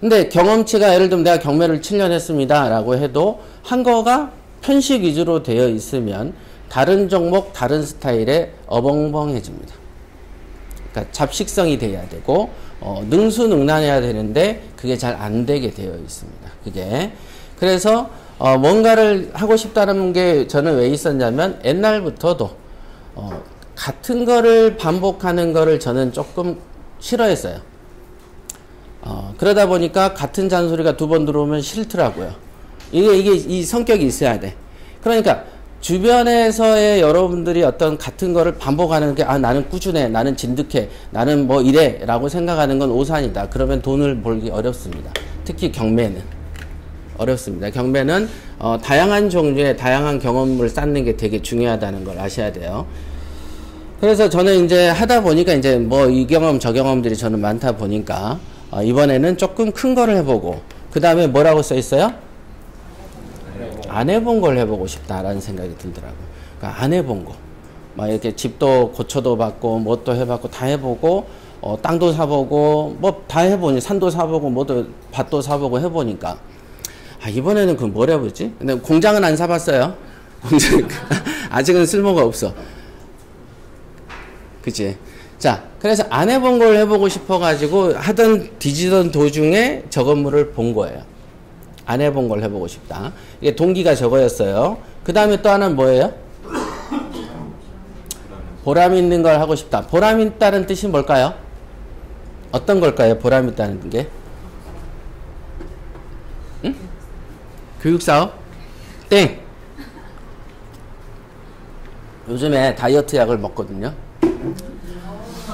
근데 경험치가 예를 들면 내가 경매를 7년 했습니다 라고 해도 한 거가 편식 위주로 되어 있으면 다른 종목, 다른 스타일에 어벙벙해집니다. 그러니까 잡식성이 돼야 되고 능수능란해야 되는데 그게 잘 안 되게 되어 있습니다. 그게 그래서 뭔가를 하고 싶다는 게 저는 왜 있었냐면 옛날부터도 같은 거를 반복하는 거를 저는 조금 싫어했어요. 그러다 보니까 같은 잔소리가 두 번 들어오면 싫더라고요. 이게 이 성격이 있어야 돼. 그러니까 주변에서의 여러분들이 어떤 같은 거를 반복하는 게, 나는 꾸준해, 나는 진득해, 나는 뭐 이래 라고 생각하는 건 오산이다. 그러면 돈을 벌기 어렵습니다. 특히 경매는 어렵습니다. 경매는 다양한 종류의 다양한 경험을 쌓는 게 되게 중요하다는 걸 아셔야 돼요. 그래서 저는 이제 하다 보니까 이제 뭐 이 경험 저 경험들이 저는 많다 보니까 이번에는 조금 큰 거를 해보고, 그 다음에 뭐라고 써 있어요? 안 해본 걸 해보고 싶다라는 생각이 들더라고요. 그러니까 안 해본 거. 막 이렇게 집도 고쳐도 받고, 뭣도 해봤고, 다 해보고, 땅도 사보고, 뭐 다 해보니, 산도 사보고, 뭐도, 밭도 사보고 해보니까, 이번에는 그 뭘 해보지? 근데 공장은 안 사봤어요. 공장, 아직은 쓸모가 없어. 그치? 자, 그래서 안 해본 걸 해보고 싶어가지고 뒤지던 도중에 저 건물을 본 거예요. 안 해본 걸 해보고 싶다. 이게 동기가 저거였어요. 그 다음에 또 하나는 뭐예요? 보람 있는 걸 하고 싶다. 보람 있다는 뜻이 뭘까요? 어떤 걸까요? 보람 있다는 게? 응? 교육사업? 땡! 요즘에 다이어트 약을 먹거든요.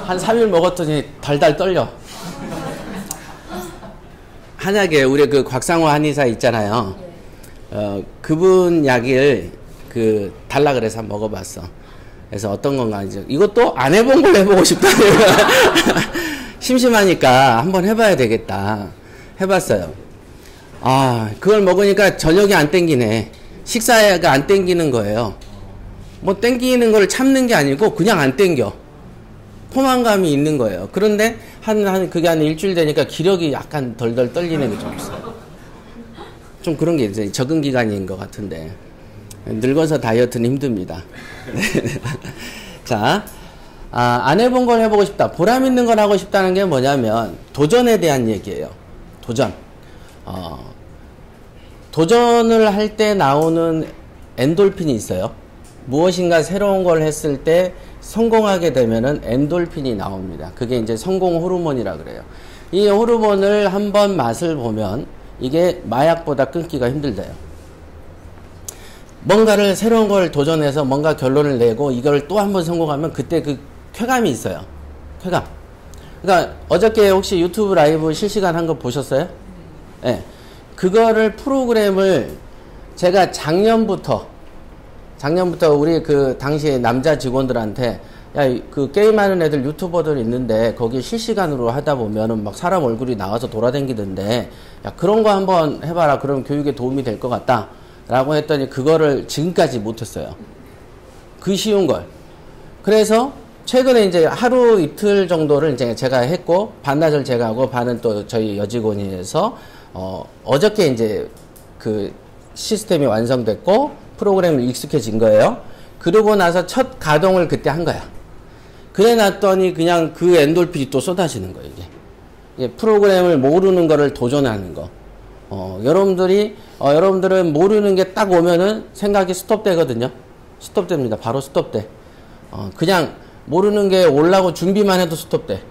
한 3일 먹었더니 달달 떨려. 한약에 우리 그 곽상호 한의사 있잖아요. 그분 약을 달라 그래서 한번 먹어봤어. 그래서 어떤 건가 이제 이것도 안 해본 걸 해보고 싶다. 심심하니까 한번 해봐야 되겠다. 해봤어요. 그걸 먹으니까 저녁이 안 땡기네. 식사가 안 땡기는 거예요. 뭐 땡기는 걸 참는 게 아니고 그냥 안 땡겨. 포만감이 있는 거예요. 그런데 그게 한 일주일 되니까 기력이 약간 덜덜 떨리는 게 좀 있어요. 좀 그런 게 이제 적응 기간인 것 같은데. 늙어서 다이어트는 힘듭니다. 자, 안 해본 걸 해보고 싶다. 보람 있는 걸 하고 싶다는 게 뭐냐면 도전에 대한 얘기예요. 도전. 도전을 할 때 나오는 엔돌핀이 있어요. 무엇인가 새로운 걸 했을 때 성공하게 되면은 엔돌핀이 나옵니다. 그게 이제 성공 호르몬이라 그래요. 이 호르몬을 한번 맛을 보면 이게 마약보다 끊기가 힘들대요. 뭔가를 새로운 걸 도전해서 뭔가 결론을 내고 이걸 또 한번 성공하면 그때 그 쾌감이 있어요. 쾌감. 그러니까 어저께 혹시 유튜브 라이브 실시간 한 거 보셨어요? 네. 그거를 프로그램을 제가 작년부터 우리 그 당시에 남자 직원들한테 그 게임하는 애들 유튜버들 있는데 거기 실시간으로 하다 보면은 막 사람 얼굴이 나와서 돌아다니던데 그런 거 한번 해봐라. 그러면 교육에 도움이 될 것 같다. 라고 했더니 그거를 지금까지 못했어요. 그 쉬운 걸. 그래서 최근에 이제 하루 이틀 정도를 이제 제가 했고 반나절 제가 하고 반은 또 저희 여직원이 해서 어저께 이제 그 시스템이 완성됐고 프로그램이 익숙해진 거예요. 그러고 나서 첫 가동을 그때 한 거야. 그래 놨더니 그냥 그 엔돌핀이 또 쏟아지는 거예요. 이게 프로그램을 모르는 거를 도전하는 거. 여러분들은 모르는 게 딱 오면은 생각이 스톱되거든요. 스톱됩니다. 바로 스톱돼. 그냥 모르는 게 오려고 준비만 해도 스톱돼.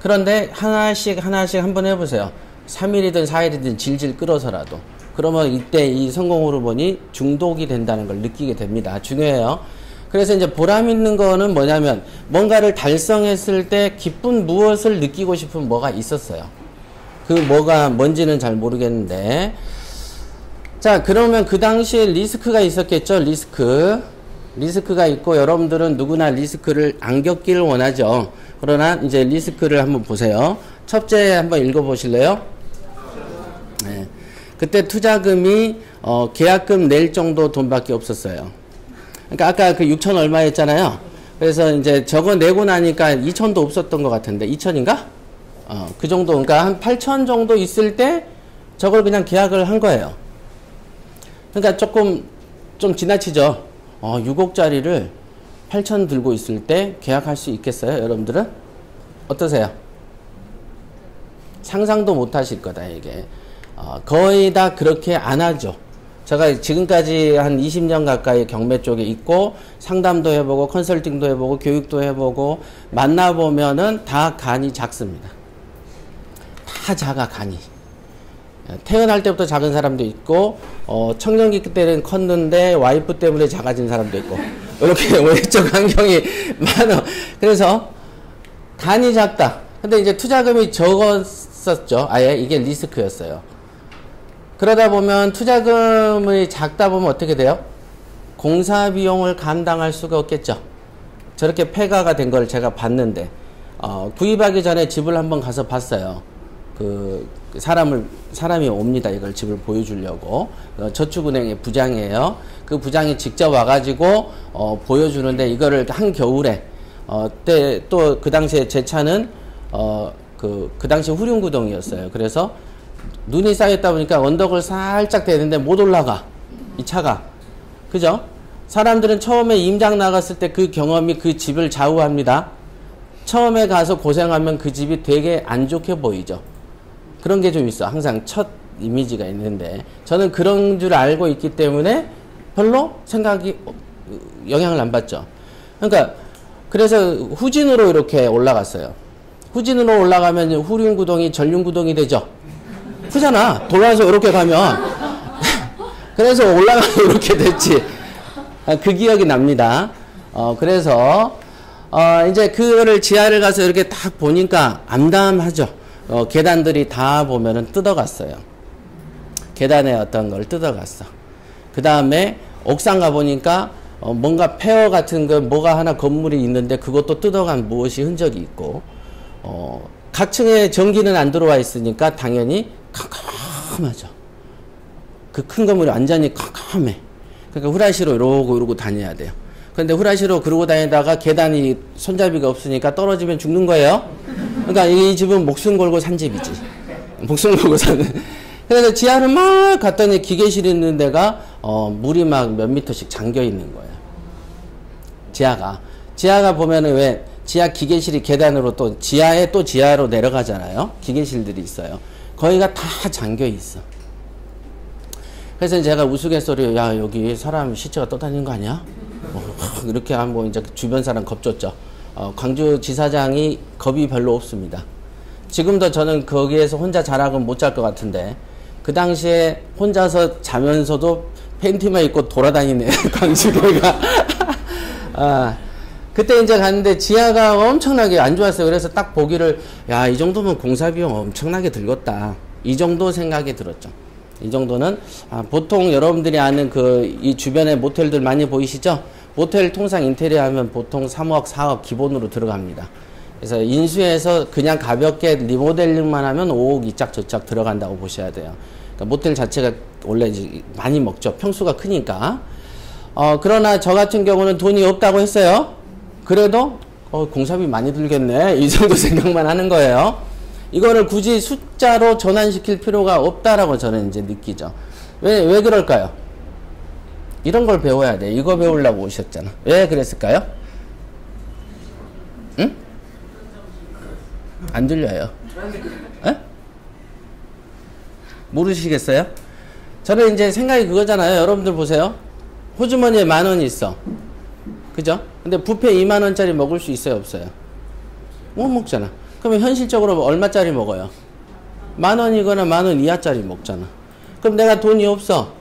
그런데 하나씩 한번 해보세요. 3일이든 4일이든 질질 끌어서라도. 그러면 이때 이 성공 호르몬이 중독이 된다는 걸 느끼게 됩니다. 중요해요. 그래서 이제 보람 있는 거는 뭐냐면 뭔가를 달성했을 때 기쁜 무엇을 느끼고 싶은 뭐가 있었어요. 그 뭐가 뭔지는 잘 모르겠는데. 자, 그러면 그 당시에 리스크가 있었겠죠. 리스크가 있고 여러분들은 누구나 리스크를 안 겪기를 원하죠. 그러나 이제 리스크를 한번 보세요. 첫째 한번 읽어보실래요? 네. 그때 투자금이 계약금 낼 정도 돈밖에 없었어요. 그러니까 아까 그 6천 얼마 했잖아요. 그래서 이제 저거 내고 나니까 2천도 없었던 것 같은데 2천인가? 그 정도, 그러니까 한 8천 정도 있을 때 저걸 그냥 계약을 한 거예요. 그러니까 조금 좀 지나치죠. 6억짜리를 8천 들고 있을 때 계약할 수 있겠어요? 여러분들은? 어떠세요? 상상도 못 하실 거다, 이게. 거의 다 그렇게 안 하죠. 제가 지금까지 한 20년 가까이 경매 쪽에 있고, 상담도 해보고, 컨설팅도 해보고, 교육도 해보고, 만나보면은 다 간이 작습니다. 다 작아, 간이. 태어날 때부터 작은 사람도 있고, 청년기 때는 컸는데, 와이프 때문에 작아진 사람도 있고, 이렇게 외적 환경이 많아. 그래서, 간이 작다. 근데 이제 투자금이 적었었죠. 아예 이게 리스크였어요. 그러다 보면 투자금이 작다 보면 어떻게 돼요? 공사 비용을 감당할 수가 없겠죠. 저렇게 폐가가 된 걸 제가 봤는데, 구입하기 전에 집을 한번 가서 봤어요. 사람이 옵니다. 이걸 집을 보여주려고. 저축은행의 부장이에요. 그 부장이 직접 와가지고, 보여주는데, 이거를 한겨울에, 또 그 당시에 제 차는, 그 당시 후륜구동이었어요. 그래서, 눈이 쌓였다 보니까 언덕을 살짝 대는데 못 올라가. 이 차가. 그죠? 사람들은 처음에 임장 나갔을 때 그 경험이 그 집을 좌우합니다. 처음에 가서 고생하면 그 집이 되게 안 좋게 보이죠. 그런 게 좀 있어. 항상 첫 이미지가 있는데. 저는 그런 줄 알고 있기 때문에 별로 영향을 안 받죠. 그러니까, 그래서 후진으로 이렇게 올라갔어요. 후진으로 올라가면 후륜구동이 전륜구동이 되죠. 크잖아. 돌아서 이렇게 가면. 그래서 올라가서 이렇게 됐지. 그 기억이 납니다. 그래서, 이제 그거를 지하를 가서 이렇게 딱 보니까 암담하죠. 계단들이 다 보면은 뜯어갔어요. 계단에 어떤 걸 뜯어갔어. 그 다음에 옥상 가보니까 뭔가 폐허 같은 거 뭐가 하나 건물이 있는데 그것도 뜯어간 무엇이 흔적이 있고, 각 층에 전기는 안 들어와 있으니까 당연히 캄캄하죠. 그 큰 건물이 완전히 캄캄해. 그러니까 후라시로 이러고 다녀야 돼요. 그런데 후라시로 그러고 다니다가 계단이 손잡이가 없으니까 떨어지면 죽는 거예요. 그러니까 이 집은 목숨 걸고 산 집이지. 목숨 걸고 사는. 그래서 지하를 막 갔더니 기계실 있는 데가 물이 막 몇 미터씩 잠겨 있는 거예요. 지하가 보면은 왜 지하 기계실이 계단으로 또 지하에 또 지하로 내려가잖아요. 기계실들이 있어요. 거기가 다 잠겨 있어. 그래서 제가 우스갯소리로 야 여기 사람 시체가 떠다니는 거 아니야? 이렇게 한번 이제 주변 사람 겁줬죠. 광주지사장이 겁이 별로 없습니다. 지금도 저는 거기에서 혼자 자락은 못 잘 것 같은데 그 당시에 혼자서 자면서도 팬티만 입고 돌아다니네 광주교가. 그때 이제 갔는데 지하가 엄청나게 안 좋았어요. 그래서 딱 보기를 야 이 정도면 공사비용 엄청나게 들겠다. 이 정도 생각이 들었죠. 이 정도는 보통 여러분들이 아는 이 주변에 모텔들 많이 보이시죠? 모텔 통상 인테리어 하면 보통 3억, 4억 기본으로 들어갑니다. 그래서 인수해서 그냥 가볍게 리모델링만 하면 5억 이짝 저짝 들어간다고 보셔야 돼요. 그러니까 모텔 자체가 원래 이제 많이 먹죠. 평수가 크니까. 그러나 저 같은 경우는 돈이 없다고 했어요. 그래도 공사비 많이 들겠네. 이 정도 생각만 하는 거예요. 이거를 굳이 숫자로 전환시킬 필요가 없다라고 저는 이제 느끼죠. 왜 그럴까요? 이런 걸 배워야 돼. 이거 배우려고 오셨잖아. 왜 그랬을까요? 응? 안 들려요. 에? 모르시겠어요? 저는 이제 생각이 그거잖아요. 여러분들 보세요. 호주머니에 10,000원이 있어. 그죠? 근데 뷔페 20,000원짜리 먹을 수 있어요? 없어요? 못 먹잖아. 그러면 현실적으로 얼마짜리 먹어요? 10,000원이거나 10,000원 이하짜리 먹잖아. 그럼 내가 돈이 없어.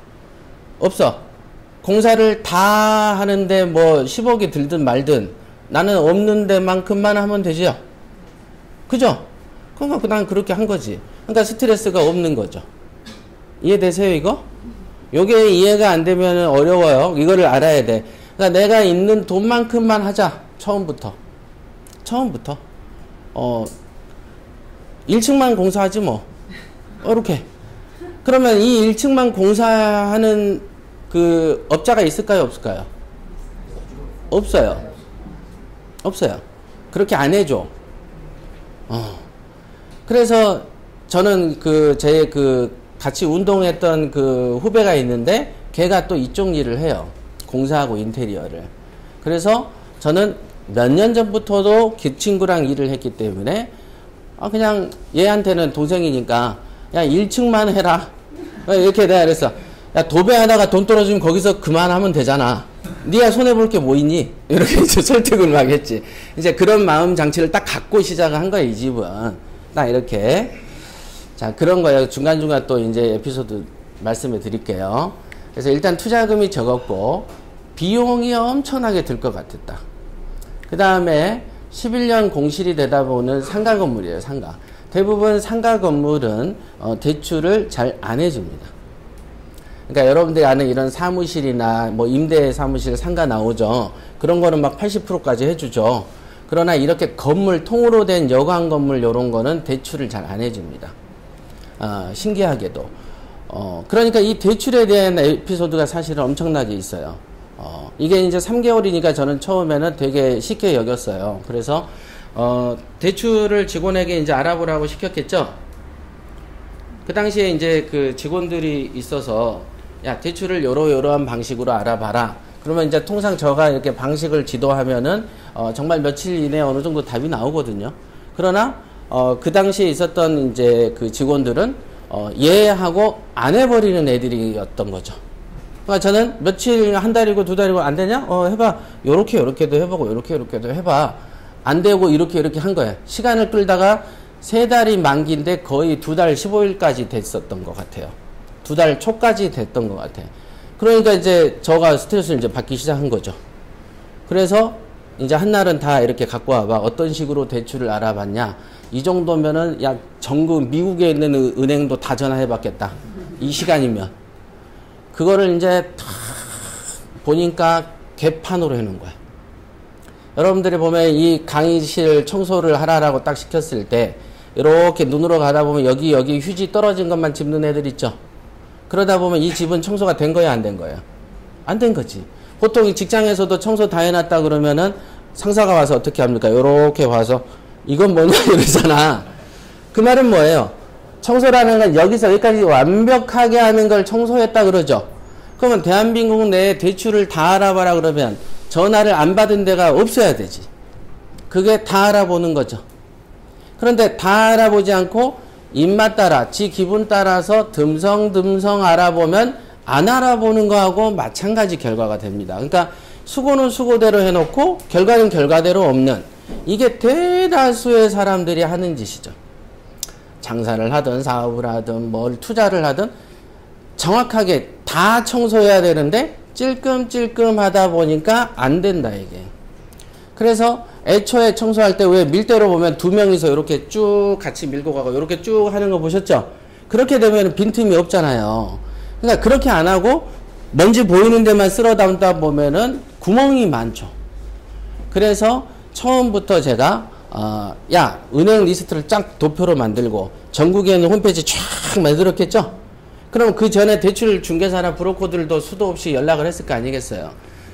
공사를 다 하는데 뭐 10억이 들든 말든 나는 없는 데만큼만 하면 되죠. 그죠? 그러니까 난 그렇게 한 거지. 그러니까 스트레스가 없는 거죠. 이해되세요, 이거? 요게 이해가 안 되면 어려워요. 이거를 알아야 돼. 그러니까 내가 있는 돈만큼만 하자. 처음부터. 1층만 공사하지 뭐. 이렇게. 그러면 이 1층만 공사하는 그 업자가 있을까요, 없을까요? 없어요. 그렇게 안 해줘. 그래서 저는 제 같이 운동했던 그 후배가 있는데 걔가 또 이쪽 일을 해요. 공사하고 인테리어를. 그래서 저는 몇 년 전부터도 그 친구랑 일을 했기 때문에 그냥 얘한테는 동생이니까 야 1층만 해라 이렇게 내가 그랬어. 야 도배하다가 돈 떨어지면 거기서 그만하면 되잖아. 네가 손해볼 게 뭐 있니? 이렇게 이제 설득을 막 했지. 이제 그런 마음 장치를 딱 갖고 시작을 한 거야 이 집은. 딱 이렇게. 자 그런 거예요. 중간중간 또 이제 에피소드 말씀해 드릴게요. 그래서 일단 투자금이 적었고 비용이 엄청나게 들 것 같았다. 그 다음에 11년 공실이 되다 보는 상가 건물이에요. 상가. 대부분 상가 건물은 대출을 잘 안 해줍니다. 그러니까 여러분들이 아는 이런 사무실이나 뭐 임대 사무실 상가 나오죠. 그런 거는 막 80%까지 해주죠. 그러나 이렇게 건물 통으로 된 여관 건물 이런 거는 대출을 잘 안 해줍니다. 신기하게도. 그러니까 이 대출에 대한 에피소드가 사실은 엄청나게 있어요. 이게 이제 3개월이니까 저는 처음에는 되게 쉽게 여겼어요. 그래서, 대출을 직원에게 이제 알아보라고 시켰겠죠? 그 당시에 이제 그 직원들이 있어서, 야, 대출을 요러한 방식으로 알아봐라. 그러면 이제 통상 저가 이렇게 방식을 지도하면은, 정말 며칠 이내에 어느 정도 답이 나오거든요. 그러나, 그 당시에 있었던 이제 그 직원들은, 예하고 안 해버리는 애들이었던 거죠. 그러니까 저는 며칠, 한 달이고 두 달이고 안 되냐? 해봐. 요렇게도 해보고, 요렇게도 해봐. 안 되고, 이렇게 한 거예요. 시간을 끌다가 3달이 만기인데 거의 2달 15일까지 됐었던 것 같아요. 2달 초까지 됐던 것 같아요. 그러니까 이제 저가 스트레스를 이제 받기 시작한 거죠. 그래서 이제 한날은 다 이렇게 갖고 와봐. 어떤 식으로 대출을 알아봤냐? 이 정도면은 야, 전국 미국에 있는 은행도 다 전화해 봤겠다. 이 시간이면. 그거를 이제 다 보니까 개판으로 해놓은 거야. 여러분들이 보면 이 강의실 청소를 하라라고 딱 시켰을 때 이렇게 눈으로 가다 보면 여기 휴지 떨어진 것만 짚는 애들 있죠. 그러다 보면 이 집은 청소가 된 거야 안 된 거야? 안 된 거지. 보통 직장에서도 청소 다 해놨다 그러면은 상사가 와서 어떻게 합니까? 요렇게 와서 이건 뭐냐 이러잖아. 그 말은 뭐예요? 청소라는 건 여기서 여기까지 완벽하게 하는 걸 청소했다 그러죠. 그러면 대한민국 내에 대출을 다 알아봐라 그러면 전화를 안 받은 데가 없어야 되지. 그게 다 알아보는 거죠. 그런데 다 알아보지 않고 입맛 따라 지 기분 따라서 듬성듬성 알아보면 안 알아보는 거하고 마찬가지 결과가 됩니다. 그러니까 수고는 수고대로 해놓고 결과는 결과대로 없는, 이게 대다수의 사람들이 하는 짓이죠. 장사를 하든 사업을 하든 뭘 투자를 하든 정확하게 다 청소해야 되는데 찔끔찔끔 하다 보니까 안 된다 이게. 그래서 애초에 청소할 때 왜 밀대로 보면 2명이서 이렇게 쭉 같이 밀고 가고 이렇게 쭉 하는 거 보셨죠? 그렇게 되면 빈틈이 없잖아요. 그러니까 그렇게 안 하고 먼지 보이는 데만 쓸어 담다 보면은 구멍이 많죠. 그래서 처음부터 제가 야, 은행 리스트를 쫙 도표로 만들고 전국에 있는 홈페이지 쫙 만들었겠죠? 그럼 그 전에 대출 중개사나 브로커들도 수도 없이 연락을 했을 거 아니겠어요?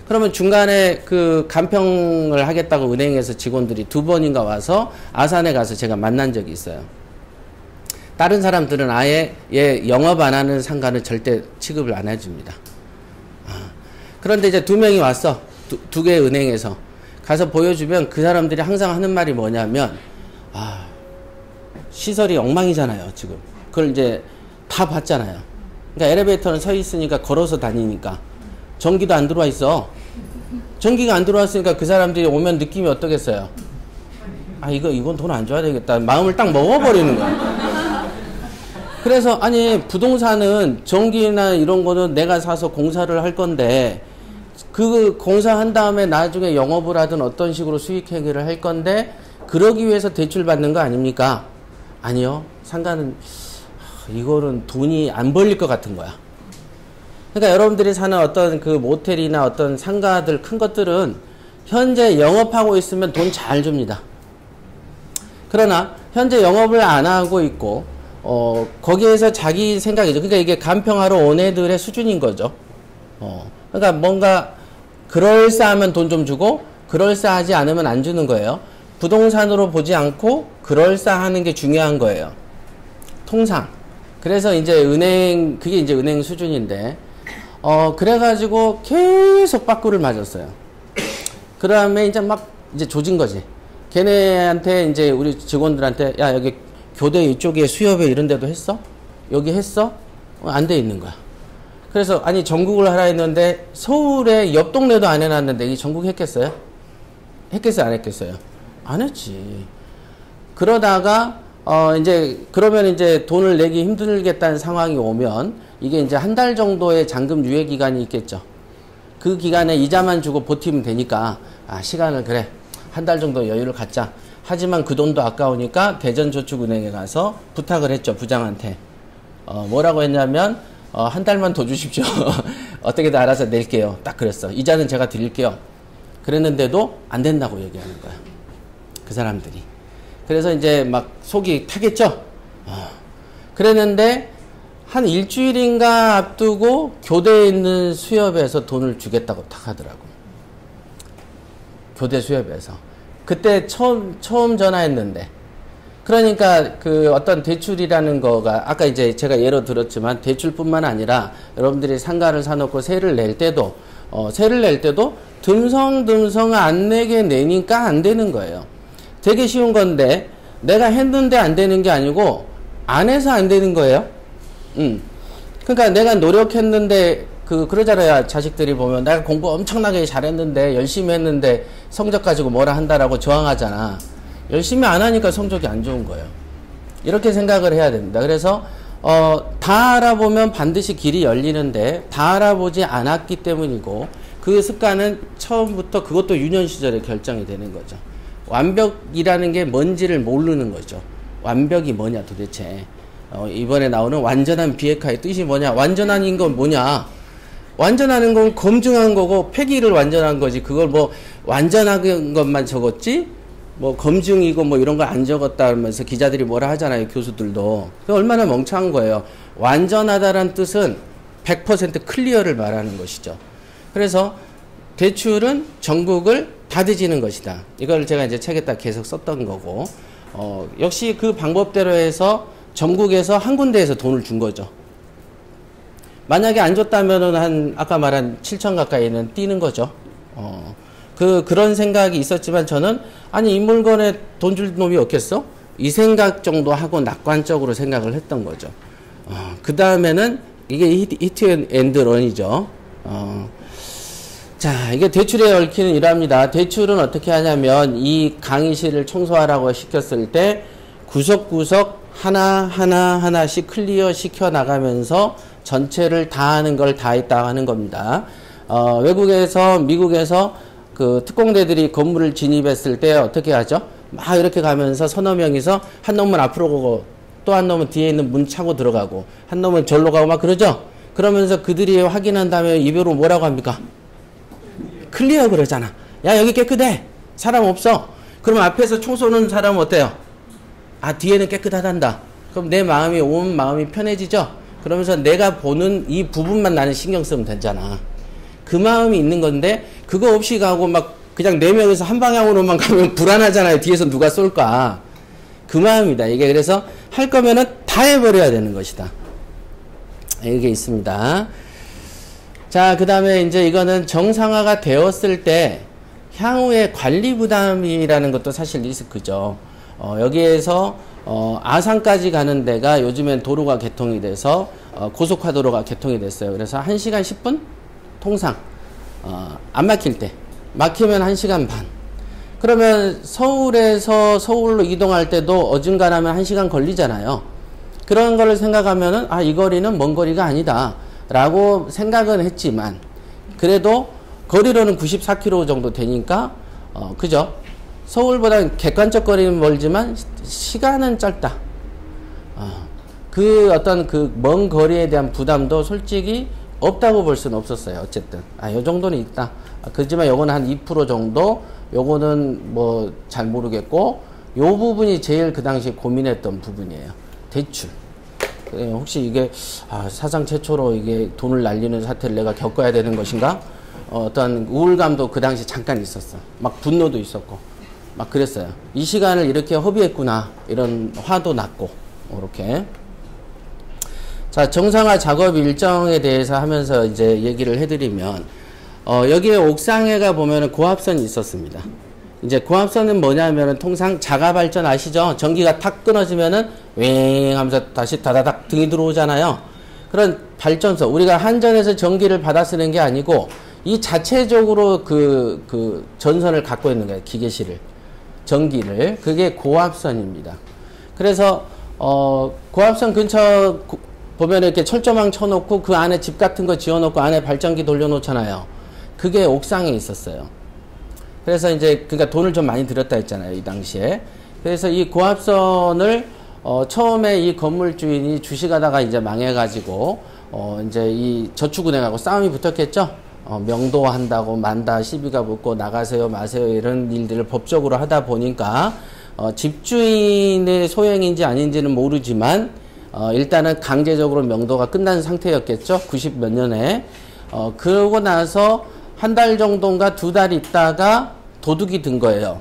그러면 중간에 그 간평을 하겠다고 은행에서 직원들이 2번인가 와서 아산에 가서 제가 만난 적이 있어요. 다른 사람들은 아예 영업 안 하는 상가는 절대 취급을 안 해줍니다. 그런데 이제 2명이 왔어. 두 개의 은행에서. 가서 보여주면 그 사람들이 항상 하는 말이 뭐냐면, 시설이 엉망이잖아요, 지금. 그걸 이제 다 봤잖아요. 그러니까 엘리베이터는 서 있으니까 걸어서 다니니까. 전기도 안 들어와 있어. 전기가 안 들어왔으니까 그 사람들이 오면 느낌이 어떠겠어요? 이건 돈 안 줘야 되겠다. 마음을 딱 먹어버리는 거야. 그래서, 아니, 부동산은 전기나 이런 거는 내가 사서 공사를 할 건데, 그 공사한 다음에 나중에 영업을 하든 어떤 식으로 수익 행위를 할 건데 그러기 위해서 대출 받는 거 아닙니까? 아니요. 상가는 이거는 돈이 안 벌릴 것 같은 거야. 그러니까 여러분들이 사는 어떤 그 모텔이나 어떤 상가들 큰 것들은 현재 영업하고 있으면 돈 잘 줍니다. 그러나 현재 영업을 안 하고 있고 거기에서 자기 생각이죠. 그러니까 이게 간평하러 온 애들의 수준인 거죠. 그러니까 뭔가 그럴싸하면 돈 좀 주고 그럴싸하지 않으면 안 주는 거예요. 부동산으로 보지 않고 그럴싸하는 게 중요한 거예요. 통상. 그래서 이제 그게 이제 은행 수준인데, 그래가지고 계속 빠꾸를 맞았어요. 그 다음에 이제 조진 거지. 걔네한테 이제 우리 직원들한테, 야, 여기 교대 이쪽에 수협에 이런 데도 했어? 여기 했어? 안 돼 있는 거야. 그래서, 아니, 전국을 하라 했는데, 서울에 옆 동네도 안 해놨는데, 이 전국 했겠어요? 했겠어요? 안 했겠어요? 안 했지. 그러다가, 그러면 이제 돈을 내기 힘들겠다는 상황이 오면, 이게 이제 한 달 정도의 잔금 유예 기간이 있겠죠. 그 기간에 이자만 주고 버티면 되니까, 시간을 그래. 한 달 정도 여유를 갖자. 하지만 그 돈도 아까우니까 대전저축은행에 가서 부탁을 했죠. 부장한테. 뭐라고 했냐면, 한 달만 더 주십시오. 어떻게든 알아서 낼게요. 딱 그랬어. 이자는 제가 드릴게요. 그랬는데도 안 된다고 얘기하는 거야. 그 사람들이. 그래서 이제 막 속이 타겠죠? 그랬는데, 한 일주일인가 앞두고 교대에 있는 수협에서 돈을 주겠다고 탁 하더라고. 교대 수협에서. 그때 처음 전화했는데. 그러니까 그 어떤 대출이라는 거가 아까 이제 제가 예로 들었지만 대출뿐만 아니라 여러분들이 상가를 사놓고 세를 낼 때도 듬성듬성 안 내게 내니까 안 되는 거예요. 되게 쉬운 건데 내가 했는데 안 되는 게 아니고 안 해서 안 되는 거예요. 그러니까 내가 노력했는데 그러잖아요. 자식들이 보면 내가 공부 엄청나게 잘했는데 열심히 했는데 성적 가지고 뭐라 한다라고 저항하잖아. 열심히 안 하니까 성적이 안 좋은 거예요. 이렇게 생각을 해야 됩니다. 그래서 다 알아보면 반드시 길이 열리는데 다 알아보지 않았기 때문이고 그 습관은 처음부터 그것도 유년 시절에 결정이 되는 거죠. 완벽이라는 게 뭔지를 모르는 거죠. 완벽이 뭐냐 도대체. 이번에 나오는 완전한 비핵화의 뜻이 뭐냐. 완전한 건 뭐냐. 완전하는 건 검증한 거고 폐기를 완전한 거지. 그걸 뭐 완전한 것만 적었지 뭐 검증이고 뭐 이런 거 안 적었다 하면서 기자들이 뭐라 하잖아요. 교수들도. 얼마나 멍청한 거예요. 완전하다란 뜻은 100% 클리어를 말하는 것이죠. 그래서 대출은 전국을 다 뒤지는 것이다. 이걸 제가 이제 책에다 계속 썼던 거고 역시 그 방법대로 해서 전국에서 한 군데에서 돈을 준 거죠. 만약에 안 줬다면은 아까 말한 7천 가까이는 뛰는 거죠. 그런 생각이 있었지만 저는 아니 이 물건에 돈 줄 놈이 없겠어? 이 생각 정도 하고 낙관적으로 생각을 했던 거죠. 그 다음에는 이게 히트 앤드 런이죠. 자, 이게 대출에 얽히는 일화입니다. 대출은 어떻게 하냐면 이 강의실을 청소하라고 시켰을 때 구석구석 하나씩 클리어 시켜 나가면서 전체를 다 하는 걸 다 했다 하는 겁니다. 외국에서 미국에서 그 특공대들이 건물을 진입했을 때 어떻게 하죠? 막 이렇게 가면서 서너 명이서 한 놈은 앞으로 가고 또 한 놈은 뒤에 있는 문 차고 들어가고 한 놈은 절로 가고 막 그러죠? 그러면서 그들이 확인한 다음에 입으로 뭐라고 합니까? 클리어 그러잖아. 야 여기 깨끗해. 사람 없어. 그럼 앞에서 총 쏘는 사람은 어때요? 뒤에는 깨끗하단다. 그럼 내 마음이 온 마음이 편해지죠? 그러면서 내가 보는 이 부분만 나는 신경 쓰면 되잖아. 그 마음이 있는 건데 그거 없이 가고 막 그냥 4명에서 한 방향으로만 가면 불안하잖아요. 뒤에서 누가 쏠까. 그 마음이다. 이게 그래서 할 거면은 다 해버려야 되는 것이다. 이게 있습니다. 자, 그 다음에 이제 이거는 정상화가 되었을 때 향후의 관리 부담이라는 것도 사실 리스크죠. 여기에서 아산까지 가는 데가 요즘엔 도로가 개통이 돼서 고속화도로가 개통이 됐어요. 그래서 1시간 10분? 통상 안 막힐 때 막히면 1시간 반. 그러면 서울에서 서울로 이동할 때도 어중간하면 1시간 걸리잖아요. 그런 거를 생각하면은 이 거리는 먼 거리가 아니다 라고 생각은 했지만 그래도 거리로는 94km 정도 되니까 그죠? 서울보다 객관적 거리는 멀지만 시간은 짧다. 그 어떤 그 먼 거리에 대한 부담도 솔직히 없다고 볼 수는 없었어요. 어쨌든 요 정도는 있다. 그렇지만 요거는 한 2% 정도, 요거는 뭐 잘 모르겠고 요 부분이 제일 그 당시에 고민했던 부분이에요. 대출. 혹시 이게 사상 최초로 이게 돈을 날리는 사태를 내가 겪어야 되는 것인가? 어떤 우울감도 그 당시 잠깐 있었어. 막 분노도 있었고. 막 그랬어요. 이 시간을 이렇게 허비했구나. 이런 화도 났고, 이렇게. 자, 정상화 작업 일정에 대해서 하면서 이제 얘기를 해드리면, 여기에 옥상에가 보면은 고압선이 있었습니다. 이제 고압선은 뭐냐면은 통상 자가 발전 아시죠? 전기가 탁 끊어지면은 웽 하면서 다시 다다닥 등이 들어오잖아요. 그런 발전소, 우리가 한전에서 전기를 받아 쓰는 게 아니고, 이 자체적으로 그 전선을 갖고 있는 거예요. 기계실을. 전기를. 그게 고압선입니다. 그래서, 고압선 근처 보면 이렇게 철조망 쳐놓고 그 안에 집 같은 거 지어놓고 안에 발전기 돌려놓잖아요. 그게 옥상에 있었어요. 그래서 이제, 그러니까 돈을 좀 많이 들였다 했잖아요. 이 당시에. 그래서 이 고압선을, 처음에 이 건물 주인이 주식하다가 이제 망해가지고, 이제 이 저축은행하고 싸움이 붙었겠죠? 명도한다고 만다 시비가 붙고 나가세요 마세요 이런 일들을 법적으로 하다 보니까 집주인의 소행인지 아닌지는 모르지만 일단은 강제적으로 명도가 끝난 상태였겠죠. 90 몇 년에. 그러고 나서 한 달 정도인가 2달 있다가 도둑이 든 거예요.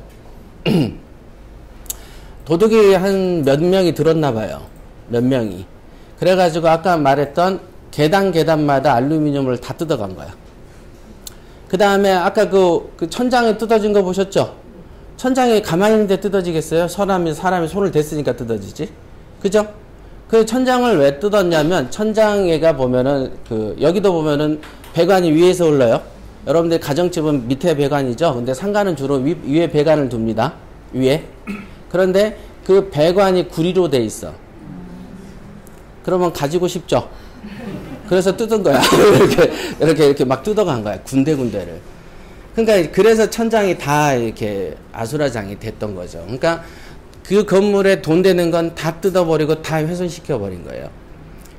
도둑이 한 몇 명이 들었나 봐요. 몇 명이. 그래가지고 아까 말했던 계단마다 알루미늄을 다 뜯어간 거야. 그 다음에 아까 그 천장에 뜯어진 거 보셨죠? 천장에 가만히 있는데 뜯어지겠어요? 사람이 손을 댔으니까 뜯어지지. 그죠? 그 천장을 왜 뜯었냐면, 천장에가 보면은, 여기도 보면은 배관이 위에서 올라요. 여러분들 가정집은 밑에 배관이죠? 근데 상가는 주로 위에 배관을 둡니다. 위에. 그런데 그 배관이 구리로 돼 있어. 그러면 가지고 싶죠? 그래서 뜯은 거야. 이렇게 막 뜯어간 거야. 군데군데를. 그러니까 그래서 천장이 다 이렇게 아수라장이 됐던 거죠. 그러니까 그 건물에 돈 되는 건 다 뜯어버리고 다 훼손시켜 버린 거예요.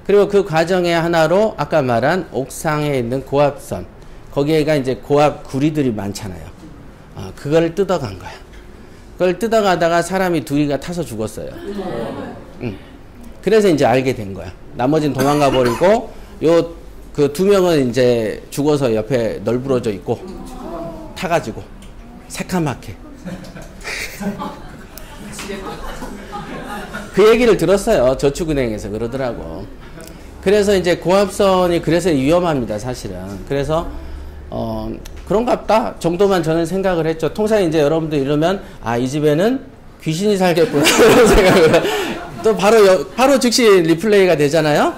그리고 그 과정의 하나로 아까 말한 옥상에 있는 고압선, 거기에가 이제 고압 구리들이 많잖아요. 그걸 뜯어간 거야. 그걸 뜯어가다가 사람이 둘이가 타서 죽었어요. 그래서 이제 알게 된 거야. 나머지는 도망가 버리고 그 2명은 이제 죽어서 옆에 널브러져 있고 타가지고 새카맣게 그 얘기를 들었어요. 저축은행에서 그러더라고. 그래서 이제 고압선이 그래서 위험합니다, 사실은. 그래서 그런갑다 정도만 저는 생각을 했죠. 통상 이제 여러분들 이러면 이 집에는 귀신이 살겠구나 이런 생각을 또 바로 즉시 리플레이가 되잖아요.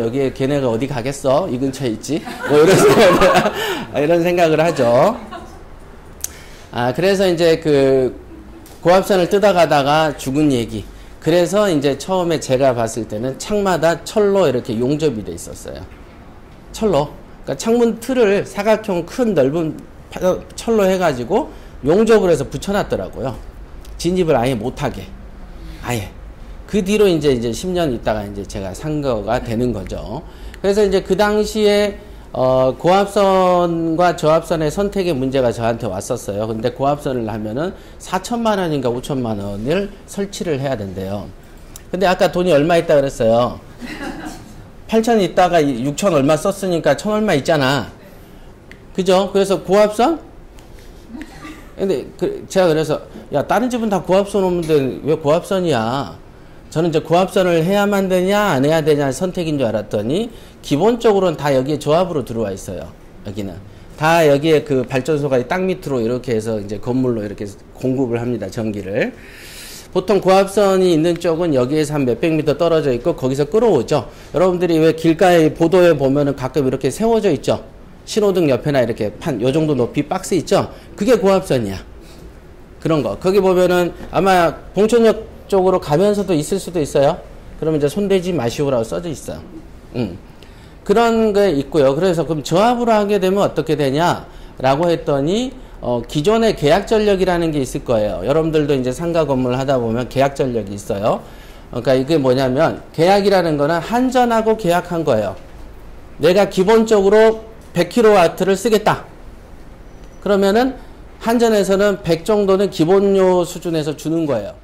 여기에 걔네가 어디 가겠어? 이 근처에 있지? 뭐 이런 생각을 하죠. 그래서 이제 그 고압선을 뜯어가다가 죽은 얘기. 그래서 이제 처음에 제가 봤을 때는 창마다 철로 이렇게 용접이 돼 있었어요. 철로. 그러니까 창문 틀을 사각형 큰 넓은 철로 해가지고 용접을 해서 붙여놨더라고요. 진입을 아예 못하게. 아예. 그 뒤로 이제 10년 있다가 이제 제가 산 거가 되는 거죠. 그래서 이제 그 당시에, 고압선과 저압선의 선택의 문제가 저한테 왔었어요. 근데 고압선을 하면은 4천만 원인가 5천만 원을 설치를 해야 된대요. 근데 아까 돈이 얼마 있다 그랬어요. 8천 있다가 6천 얼마 썼으니까 1천 얼마 있잖아. 그죠? 그래서 고압선? 근데 제가 그래서, 야, 다른 집은 다 고압선 오는데 왜 고압선이야? 저는 이제 고압선을 해야만 되냐, 안 해야 되냐 선택인 줄 알았더니, 기본적으로는 다 여기에 조합으로 들어와 있어요. 여기는. 다 여기에 그 발전소가 땅 밑으로 이렇게 해서 이제 건물로 이렇게 공급을 합니다. 전기를. 보통 고압선이 있는 쪽은 여기에서 한 몇백 미터 떨어져 있고, 거기서 끌어오죠. 여러분들이 왜 길가에 보도에 보면은 가끔 이렇게 세워져 있죠. 신호등 옆에나 이렇게 요 정도 높이 박스 있죠. 그게 고압선이야. 그런 거. 거기 보면은 아마 봉천역 쪽으로 가면서도 있을 수도 있어요. 그러면 이제 손대지 마시오라고 써져 있어요. 그런 게 있고요. 그래서 그럼 저압으로 하게 되면 어떻게 되냐라고 했더니, 기존의 계약 전력이라는 게 있을 거예요. 여러분들도 이제 상가 건물 하다 보면 계약 전력이 있어요. 그러니까 이게 뭐냐면, 계약이라는 거는 한전하고 계약한 거예요. 내가 기본적으로 100kW를 쓰겠다. 그러면은 한전에서는 100 정도는 기본료 수준에서 주는 거예요.